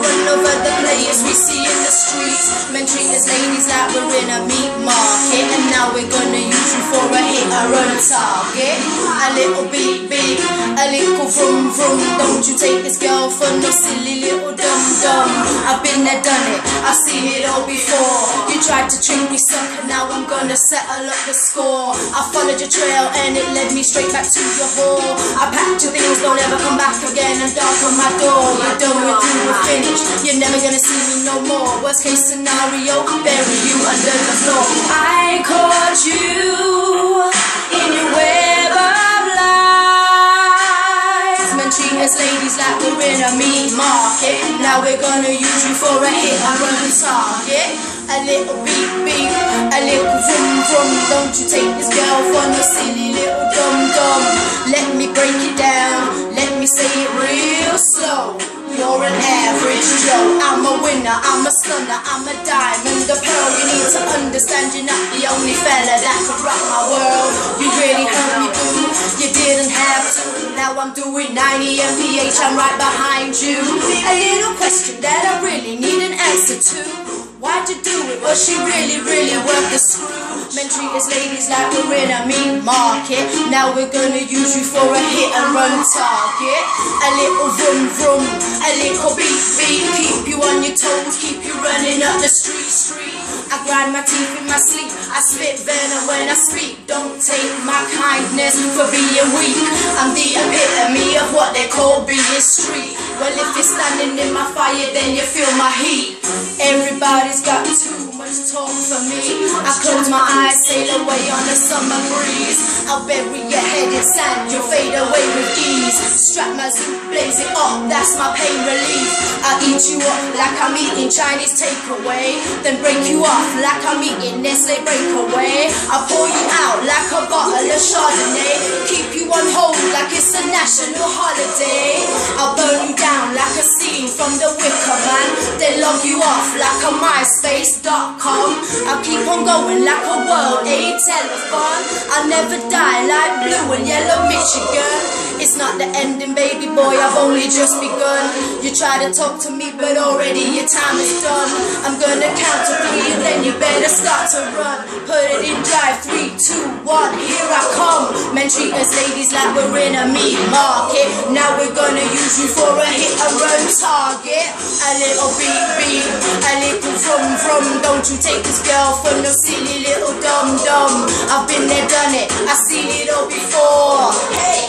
run over the players we see in the streets. Men treat us ladies like we're in a meat market, and now we're gonna use you for a hit or run target. A little beat big, a little vroom vroom. Don't you take this girl for no silly little dum dum. I've been there, done it, I've seen it all before. You tried to trick me, sucker, now I'm gonna settle up the score. I followed your trail and it led me straight back to your hole. I packed your things, don't ever come back again and darken my door. You're done, we're through, we're finished, you're never gonna see me no more. Worst case scenario, bury you under the floor. I caught you in your web of lies. Men treat us ladies like we're in a meat market. Now we're gonna use you for a hit and run target. A little beep beep, a little vroom vroom. Don't you take this girl for no silly little dum dum. Let me break it down, let me say it real slow. You're an average Joe, I'm a winner, I'm a stunner, I'm a diamond, a pearl. You need to understand you're not the only fella that could rock my world. You really hurt me, boo, you didn't have to. Now I'm doing 90 mph, I'm right behind you. A little question that I really need an answer to. Why'd you do it? Was she really, really worth the screw? Men treat us ladies like we're in a meat market. Now we're gonna use you for a hit and run target. A little vroom vroom, a little beat beat. Keep you on your toes, keep you running up the street. I grind my teeth in my sleep, I spit venom when I speak. Don't take my kindness for being weak. I'm the epitome of what they call being street. Well, if you're standing in my fire, then you feel my heat. Everybody's got too much talk for me. I close my eyes, sail away on a summer breeze. I'll bury your head in sand, you'll fade away with ease. Strap my zoot, blaze it up, that's my pain relief. I'll eat you up like I'm eating Chinese takeaway, then break you off like I'm eating Nestle breakaway. I'll pour you out like a bottle of Chardonnay, keep you on hold like it's a national holiday. I'll burn you down like a scene from The Wicker Man, then log you off like a MySpace.com. I'll keep on going like a World Aid Telephone. I'll never die like Blue and Yellow Michigan. It's not the ending, baby boy, I've only just begun. You try to talk to me, but already your time is done. I'm gonna count to 3 and then you better start to run. Put it in drive, 3, 2, 1, here I come. Men treat us ladies like we're in a meat market. Now we're gonna use you for a hit and run target. A little beat beat, a little vroom vroom. Don't you take this girl for no silly little dum dum. I've been there, done it, I've seen it all before. Hey.